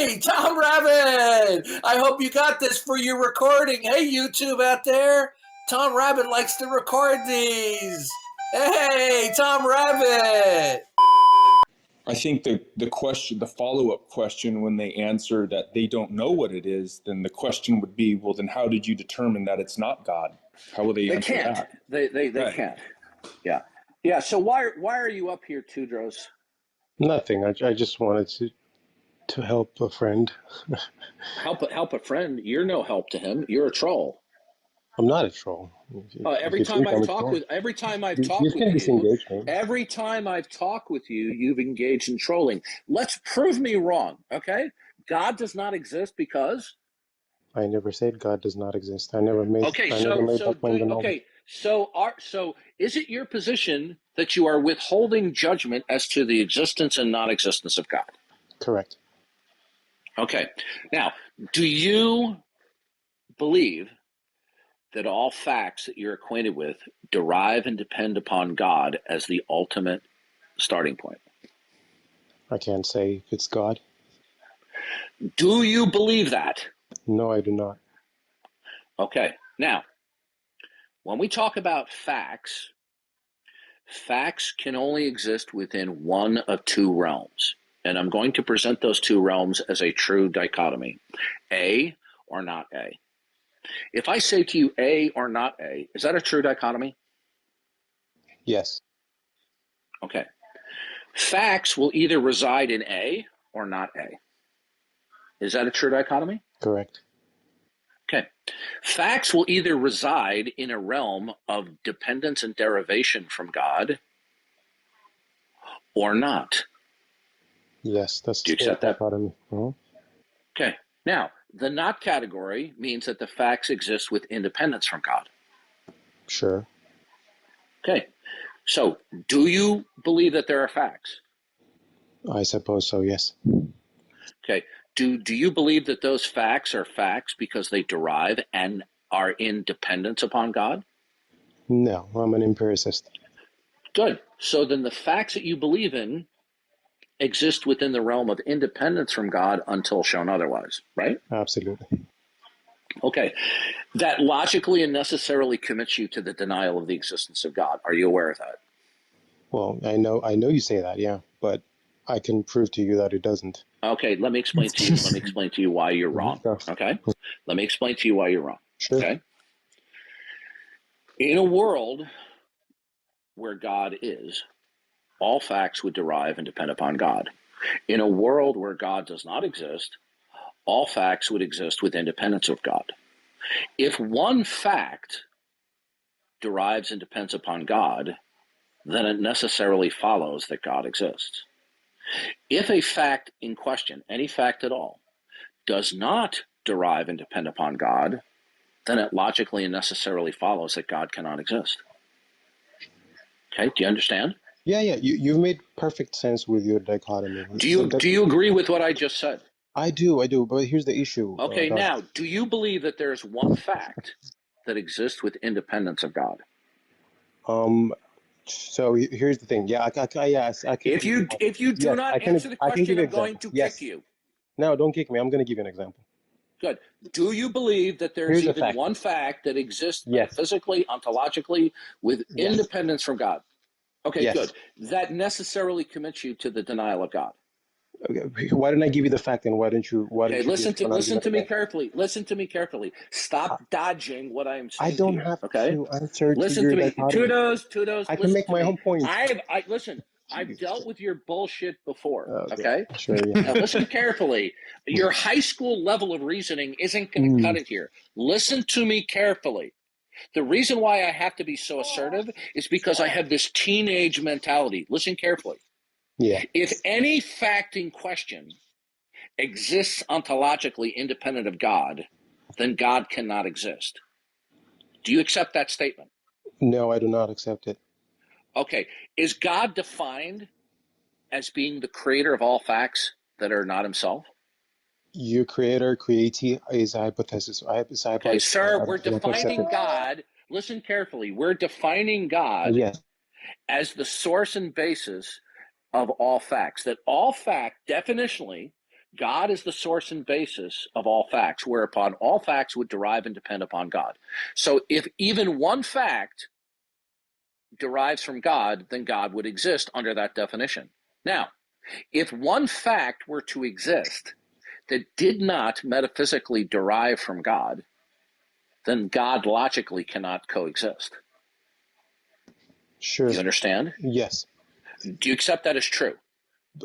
Hey, Tom Rabbit! I hope you got this for your recording. Hey, YouTube out there. Tom Rabbit likes to record these. Hey, Tom Rabbit! I think the follow-up question, when they answer that they don't know what it is, then the question would be, well, then how did you determine that it's not God? How will they answer can't. that? They Right. can't. Yeah. So why are you up here, Tewodros? Nothing. I just wanted to help a friend. Help a friend. You're no help to him. You're a troll. I'm not a troll. Every time I've talked with you, you've engaged in trolling. Let's prove me wrong, okay? God does not exist because I never said God does not exist. I never made. Okay, I never made that claim. so is it your position that you are withholding judgment as to the existence and non-existence of God? Correct. Okay. Now, do you believe that all facts that you're acquainted with derive and depend upon God as the ultimate starting point? I can't say if it's God. Do you believe that? No, I do not. Okay. Now, when we talk about facts, facts can only exist within one of two realms. And I'm going to present those two realms as a true dichotomy, A or not A. If I say to you A or not A, is that a true dichotomy? Yes. Okay. Facts will either reside in A or not A. Is that a true dichotomy? Correct. Okay. Facts will either reside in a realm of dependence and derivation from God or not. Yes, that's. Do you accept that? Mm-hmm. Okay. Now, the not category means that the facts exist with independence from God. Sure. Okay. So, do you believe that there are facts? I suppose so, yes. Okay. Do you believe that those facts are facts because they derive and are in dependence upon God? No, I'm an empiricist. Good. So then the facts that you believe in exist within the realm of independence from God until shown otherwise, right? Absolutely. Okay. That logically and necessarily commits you to the denial of the existence of God. Are you aware of that? Well, I know you say that, yeah, but I can prove to you that it doesn't. Okay, let me explain to you why you're wrong. Okay? Let me explain to you why you're wrong. Sure. Okay? In a world where God is, all facts would derive and depend upon God. In a world where God does not exist, all facts would exist with independence of God. If one fact derives and depends upon God, then it necessarily follows that God exists. If a fact in question, any fact at all, does not derive and depend upon God, then it logically and necessarily follows that God cannot exist. Okay, do you understand? Yeah. You've made perfect sense with your dichotomy. Do you agree with what I just said? I do, but here's the issue. Okay, now, do you believe that there's one fact that exists with independence of God? So here's the thing. Yeah, yes. If you do not answer the question, I'm going to kick you. No, don't kick me. I'm going to give you an example. Good. Do you believe that there's even one fact that exists physically, ontologically, with independence from God? Okay, good. That necessarily commits you to the denial of God. Okay, why didn't I give you the fact, and why don't you? Listen to me carefully. Listen to me carefully. Stop dodging what I'm saying. I don't have to answer. Listen to me, Tewodros. I can make my own point. Listen. I've dealt with your bullshit before. Okay. Sure. Yeah. Now listen carefully. Your high school level of reasoning isn't going to cut it here. Listen to me carefully. The reason why I have to be so assertive is because I have this teenage mentality. Listen carefully. Yeah. If any fact in question exists ontologically independent of God, then God cannot exist. Do you accept that statement? No, I do not accept it. Okay. Is God defined as being the creator of all facts that are not himself? Your createe is a hypothesis. Okay, sir, we're defining God. Listen carefully. We're defining God as the source and basis of all facts. That all fact, definitionally, God is the source and basis of all facts, whereupon all facts would derive and depend upon God. So if even one fact derives from God, then God would exist under that definition. Now, if one fact were to exist that did not metaphysically derive from God, then God logically cannot coexist. Sure. Do you understand? Yes. Do you accept that as true?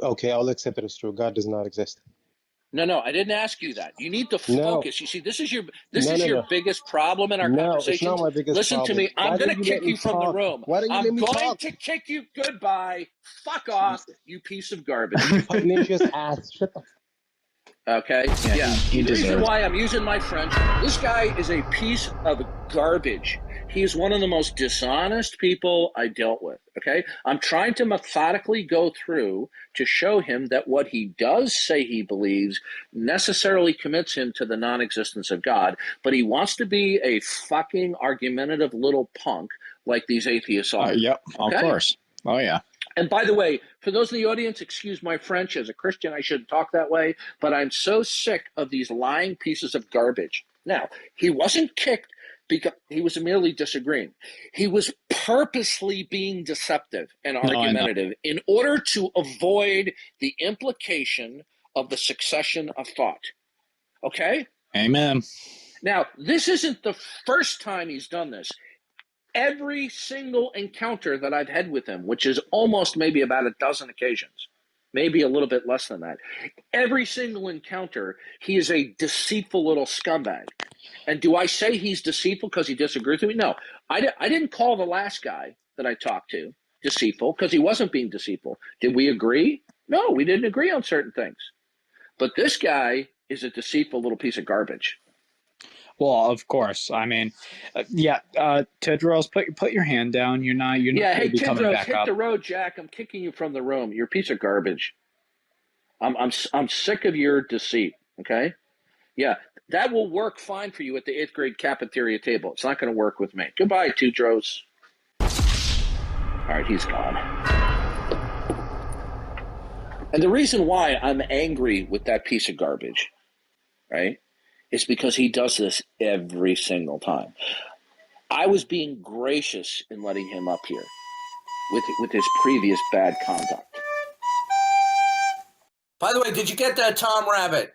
Okay, I'll accept it as true. God does not exist. No, I didn't ask you that. You need to No. focus. You see, this is your No. biggest problem in our No, it's not conversations. my biggest Listen to problem. me. I'm Why going don't to you let kick me you from the talk? room. Why don't you let I'm me going talk? to kick you. Goodbye. Fuck off, you piece of garbage. You pugnacious ass. Shut the Okay? Yeah, he The reason deserves. why I'm using my French, this guy is a piece of garbage. He is one of the most dishonest people I dealt with. Okay? I'm trying to methodically go through to show him that what he does say he believes necessarily commits him to the non existence of God, but he wants to be a fucking argumentative little punk like these atheists are. Yep, Okay? of course. Oh, yeah. And by the way, for those in the audience, excuse my French. As a Christian, I shouldn't talk that way, but I'm so sick of these lying pieces of garbage. Now, he wasn't kicked because he was merely disagreeing. He was purposely being deceptive and No, I know. argumentative in order to avoid the implication of the succession of thought. Okay? Amen. Now, this isn't the first time he's done this. Every single encounter that I've had with him, which is almost maybe about a dozen occasions, maybe a little bit less than that, every single encounter, he is a deceitful little scumbag. And do I say he's deceitful because he disagrees with me? No, I didn't call the last guy that I talked to deceitful because he wasn't being deceitful. Did we agree? No, we didn't agree on certain things. But this guy is a deceitful little piece of garbage. Well, of course. I mean, Tewodros, put your hand down. You're not Yeah, going hey, to be coming Tewodros, back hit up. the road, Jack. I'm kicking you from the room. You're a piece of garbage. I'm sick of your deceit. Okay, yeah, that will work fine for you at the 8th grade cafeteria table. It's not going to work with me. Goodbye, Tewodros. All right, he's gone. And the reason why I'm angry with that piece of garbage, right, is because he does this every single time. I was being gracious in letting him up here with his previous bad conduct. By the way, did you get that, Tom Rabbit?